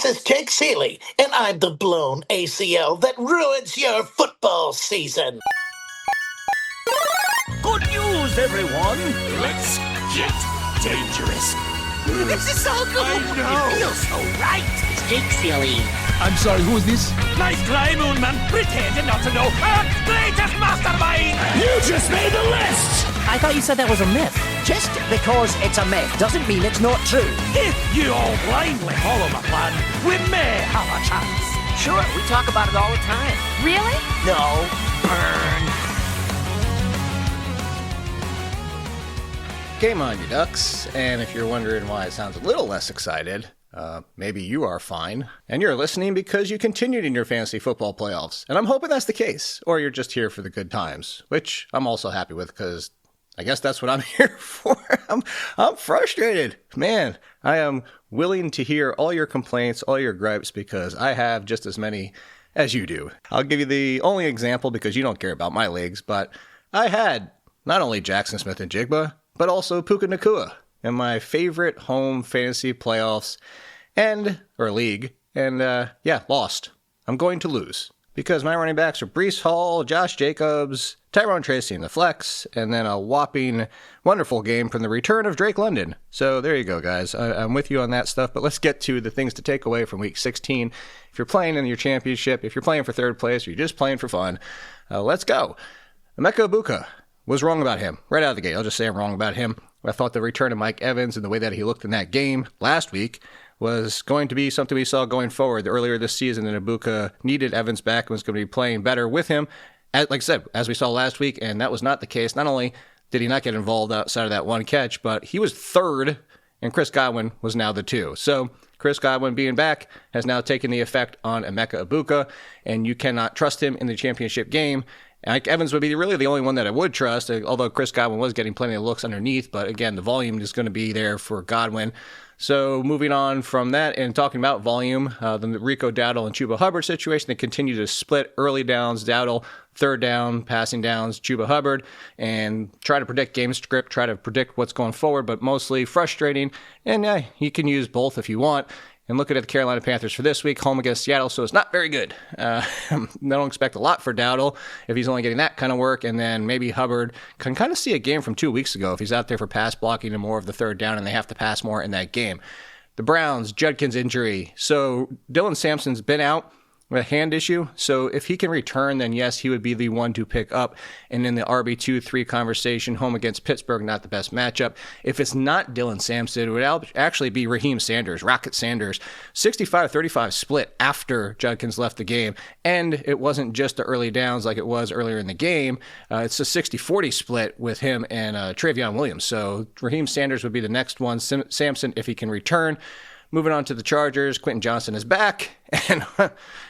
This is Jake Seeley, and I'm the blown ACL that ruins your football season. Good news, everyone! Let's get dangerous. This is so good! I know! It feels so right! It's Jake Seeley. I'm sorry, who is this? Nice try, Moonman, pretending not to know. Earth's greatest mastermind! You just made the list! I thought you said that was a myth. Just because it's a myth doesn't mean it's not true. If you all blindly follow my plan, we may have a chance. Sure, we talk about it all the time. Really? No, burn. Game on, you ducks. And if you're wondering why it sounds a little less excited, maybe you are fine. And you're listening because you continued in your fantasy football playoffs. And I'm hoping that's the case. Or you're just here for the good times, which I'm also happy with because I guess that's what I'm here for. I'm frustrated. Man, I am willing to hear all your complaints, all your gripes, because I have just as many as you do. I'll give you the only example because you don't care about my leagues, but I had not only Jackson Smith and Jigba, but also Puka Nacua in my favorite home fantasy playoffs or league. And lost. I'm going to lose because my running backs are Breece Hall, Josh Jacobs, Tyrone Tracy in the flex, and then a whopping wonderful game from the return of Drake London. So there you go, guys. I'm with you on that stuff, but let's get to the things to take away from Week 16. If you're playing in your championship, if you're playing for third place, or you're just playing for fun, let's go. Emeka Egbuka. Was wrong about him right out of the gate. I'll just say I'm wrong about him. I thought the return of Mike Evans and the way that he looked in that game last week was going to be something we saw going forward earlier this season, and Egbuka needed Evans back and was going to be playing better with him, like I said, as we saw last week, and that was not the case. Not only did he not get involved outside of that one catch, but he was third, and Chris Godwin was now the 2. So Chris Godwin being back has now taken the effect on Emeka Egbuka, and you cannot trust him in the championship game. Mike Evans would be really the only one that I would trust, although Chris Godwin was getting plenty of looks underneath. But again, the volume is going to be there for Godwin. So moving on from that and talking about volume, the Rico Dowdle and Chuba Hubbard situation, they continue to split early downs, Dowdle, third down, passing downs, Chuba Hubbard, and try to predict game script, try to predict what's going forward, but mostly frustrating. And you can use both if you want. And looking at the Carolina Panthers for this week, home against Seattle, so it's not very good. I don't expect a lot for Dowdle if he's only getting that kind of work, and then maybe Hubbard can kind of see a game from 2 weeks ago if he's out there for pass blocking and more of the third down and they have to pass more in that game. The Browns, Judkins injury. So Dylan Sampson's been out with a hand issue, so if he can return, then yes, he would be the one to pick up. And in the RB2-3 conversation, home against Pittsburgh, not the best matchup. If it's not Dylan Sampson, it would actually be Raheem Sanders, Rocket Sanders. 65-35 split after Judkins left the game, and it wasn't just the early downs like it was earlier in the game. It's a 60-40 split with him and Travion Williams. So Raheem Sanders would be the next one. Sampson, if he can return. Moving on to the Chargers, Quentin Johnson is back, and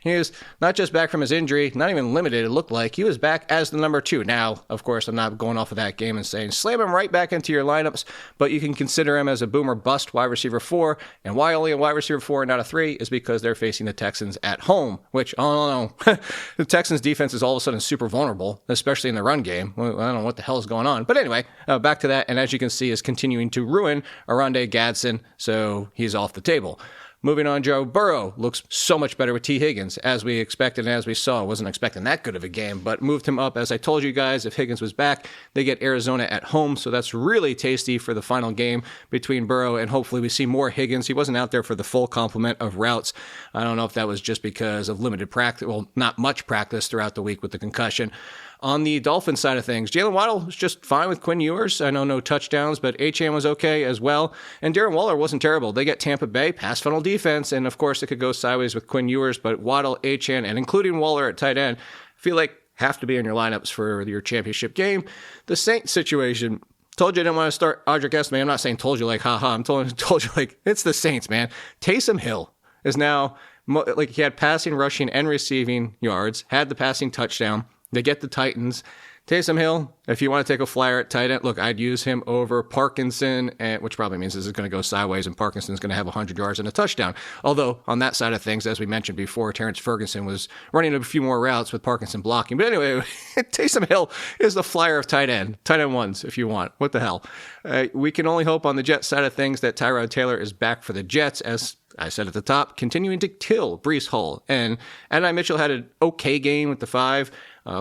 he is not just back from his injury, not even limited, it looked like. He was back as the number 2. Now, of course, I'm not going off of that game and saying slam him right back into your lineups, but you can consider him as a boomer bust wide receiver 4, and why only a wide receiver 4 and not a 3 is because they're facing the Texans at home, which, I don't know, the Texans defense is all of a sudden super vulnerable, especially in the run game. I don't know what the hell is going on, but anyway, back to that, and as you can see, is continuing to ruin Oronde Gadsden, so he's off the table. Moving on, Joe Burrow looks so much better with T. Higgins, as we expected and as we saw. I wasn't expecting that good of a game, but moved him up. As I told you guys, if Higgins was back, they get Arizona at home, so that's really tasty for the final game between Burrow, and hopefully we see more Higgins. He wasn't out there for the full complement of routes. I don't know if that was just because of limited practice, well, not much practice throughout the week with the concussion. On the Dolphins side of things, Jalen Waddle was just fine with Quinn Ewers. I know no touchdowns, but Achane was okay as well. And Darren Waller wasn't terrible. They get Tampa Bay, pass funnel defense, and of course it could go sideways with Quinn Ewers, but Waddle, Achane, and including Waller at tight end, I feel like have to be in your lineups for your championship game. The Saints situation, told you I didn't want to start Audric Estimate. I'm not saying told you like, haha. I'm told you like, it's the Saints, man. Taysom Hill is now, like he had passing, rushing, and receiving yards, had the passing touchdown. They get the Titans. Taysom Hill, if you want to take a flyer at tight end, look, I'd use him over Parkinson, which probably means this is going to go sideways and Parkinson's going to have 100 yards and a touchdown. Although, on that side of things, as we mentioned before, Terrence Ferguson was running a few more routes with Parkinson blocking. But anyway, Taysom Hill is the flyer of tight end ones if you want. What the hell? We can only hope on the Jets side of things that Tyrod Taylor is back for the Jets, as I said at the top, continuing to kill Breece Hall. And Adonai Mitchell had an okay game with the 5,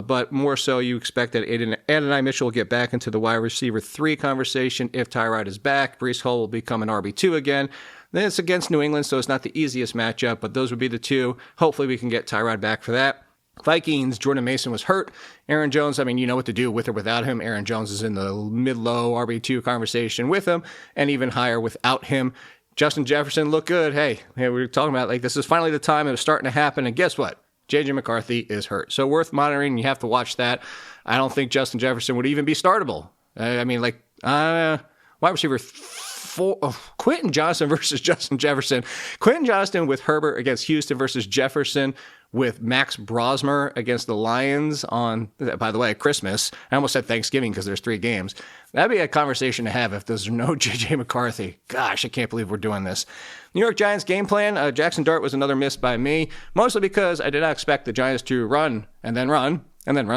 but more so you expect that Adonai Mitchell will get back into the wide receiver 3 conversation if Tyrod is back. Breece Hall will become an RB2 again. Then it's against New England, so it's not the easiest matchup, but those would be the 2. Hopefully we can get Tyrod back for that. Vikings, Jordan Mason was hurt. Aaron Jones, I mean, you know what to do with or without him. Aaron Jones is in the mid-low RB2 conversation with him, and even higher without him. Justin Jefferson looked good. Hey, we were talking about, like, this is finally the time it was starting to happen, and guess what? J.J. McCarthy is hurt. So worth monitoring. You have to watch that. I don't think Justin Jefferson would even be startable. Wide receiver 4, Quentin Johnston versus Justin Jefferson. Quentin Johnston with Herbert against Houston versus Jefferson with Max Brosmer against the Lions on, by the way, Christmas. I almost said Thanksgiving because there's 3 games. That'd be a conversation to have if there's no J.J. McCarthy. Gosh, I can't believe we're doing this. New York Giants game plan. Jackson Dart was another miss by me, mostly because I did not expect the Giants to run, and then run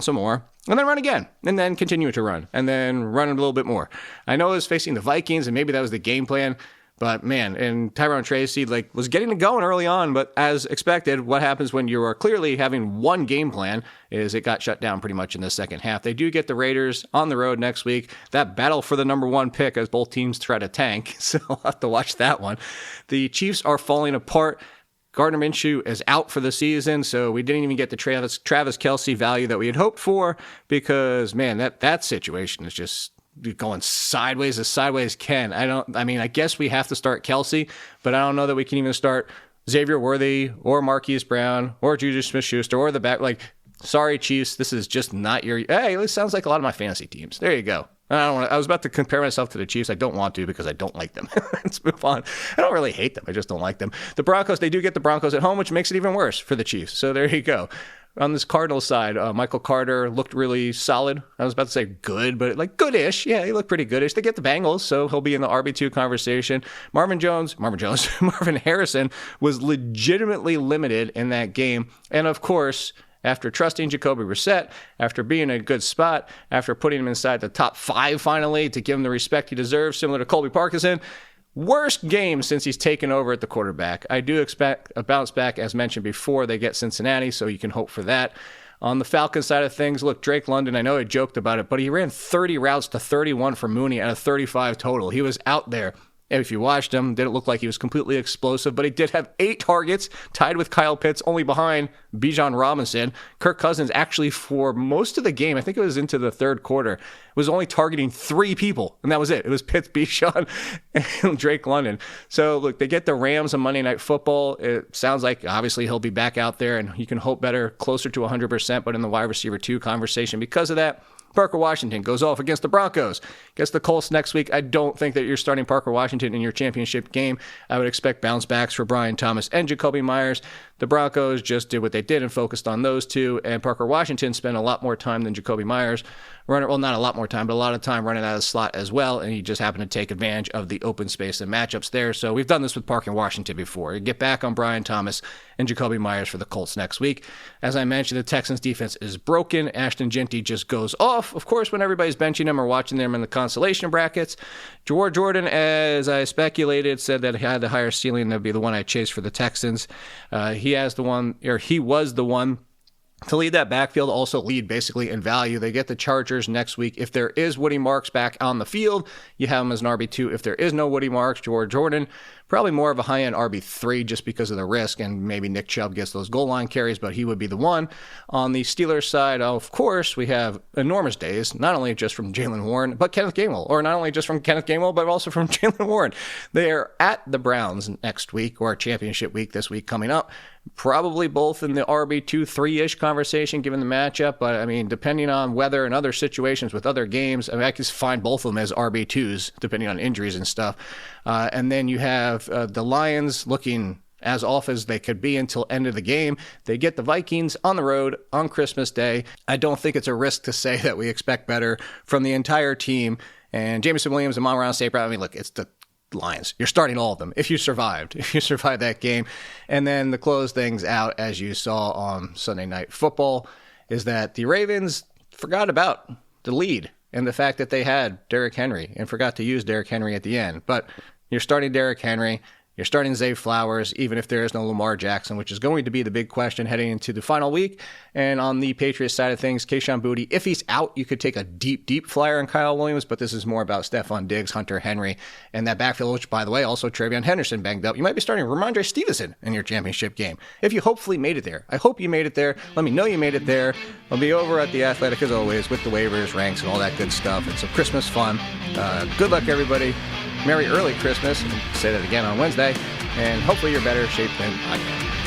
some more, and then run again, and then continue to run, and then run a little bit more. I know it was facing the Vikings, and maybe that was the game plan, but man, and Tyrone Tracy was getting it going early on, but as expected, what happens when you are clearly having one game plan is it got shut down pretty much in the second half. They do get the Raiders on the road next week. That battle for the number 1 pick as both teams try to tank, so I'll have to watch that one. The Chiefs are falling apart. Gardner Minshew is out for the season, so we didn't even get the Travis Kelce value that we had hoped for because, man, that situation is just going sideways as sideways can. I guess we have to start Kelce, but I don't know that we can even start Xavier Worthy or Marquise Brown or Juju Smith-Schuster or the back. Sorry, Chiefs, this is just not your. Hey, this sounds like a lot of my fantasy teams. There you go. I was about to compare myself to the Chiefs. I don't want to because I don't like them. Let's move on. I don't really hate them. I just don't like them. The Broncos, they do get the Broncos at home, which makes it even worse for the Chiefs. So there you go. On this Cardinals side, Michael Carter looked really solid. I was about to say good, but goodish. Yeah, he looked pretty goodish. They get the Bengals, so he'll be in the RB2 conversation. Marvin Harrison was legitimately limited in that game. And of course, after trusting Jacoby Brissett, after being in a good spot, after putting him inside the top 5 finally to give him the respect he deserves, similar to Colby Parkinson, worst game since he's taken over at the quarterback. I do expect a bounce back, as mentioned before. They get Cincinnati, so you can hope for that. On the Falcons side of things, look, Drake London, I know I joked about it, but he ran 30 routes to 31 for Mooney out of 35 total. He was out there. If you watched him, didn't look like he was completely explosive, but he did have 8 targets, tied with Kyle Pitts, only behind Bijan Robinson. Kirk Cousins actually, for most of the game, I think it was into the third quarter, was only targeting 3 people, and that was it. It was Pitts, Bijan, and Drake London. So, look, they get the Rams on Monday Night Football. It sounds like, obviously, he'll be back out there, and you can hope better, closer to 100%, but in the wide receiver 2 conversation because of that. Parker Washington goes off against the Broncos. Against the Colts next week, I don't think that you're starting Parker Washington in your championship game. I would expect bounce backs for Brian Thomas and Jacoby Myers. The Broncos just did what they did and focused on those 2, and Parker Washington spent a lot more time than Jacoby Myers. Well, not a lot more time, but a lot of time running out of the slot as well, and he just happened to take advantage of the open space and matchups there. So we've done this with Parker Washington before. Get back on Brian Thomas and Jacoby Myers for the Colts next week. As I mentioned, the Texans defense is broken. Ashton Jeanty just goes off, of course, when everybody's benching him or watching them in the consolation brackets. George Jordan, as I speculated, said that he had the higher ceiling. That would be the one I chased for the Texans. He was the one to lead that backfield, also lead basically in value. They get the Chargers next week. If there is Woody Marks back on the field, you have him as an RB2. If there is no Woody Marks, George Jordan, probably more of a high-end RB3 just because of the risk, and maybe Nick Chubb gets those goal line carries, but he would be the one. On the Steelers side, of course, we have enormous days, not only just from Jalen Warren, but Kenneth Gainwell, or not only just from Kenneth Gainwell, but also from Jalen Warren. They are at the Browns next week, or championship week this week coming up. Probably both in the RB2, 3-ish conversation given the matchup, but I mean, depending on weather and other situations with other games, I could find both of them as RB2s, depending on injuries and stuff. And then you have the Lions looking as off as they could be until end of the game. They get the Vikings on the road on Christmas Day. I don't think it's a risk to say that we expect better from the entire team. And Jameson Williams and Amon-Ra St. Brown, look, it's the Lions. You're starting all of them if you survived that game. And then to close things out, as you saw on Sunday Night Football, is that the Ravens forgot about the lead and the fact that they had Derrick Henry and forgot to use Derrick Henry at the end. But you're starting Derrick Henry. You're starting Zay Flowers, even if there is no Lamar Jackson, which is going to be the big question heading into the final week. And on the Patriots side of things, Kayshon Boutte, if he's out, you could take a deep flyer on Kyle Williams, but this is more about Stephon Diggs, Hunter Henry, and that backfield, which, by the way, also TreVeyon Henderson banged up. You might be starting Ramondre Stevenson in your championship game, if you hopefully made it there. I hope you made it there. Let me know you made it there. I'll be over at The Athletic, as always, with the waivers, ranks, and all that good stuff. It's some Christmas fun. Good luck, everybody. Merry early Christmas. Say that again on Wednesday. And hopefully you're better shape than I am.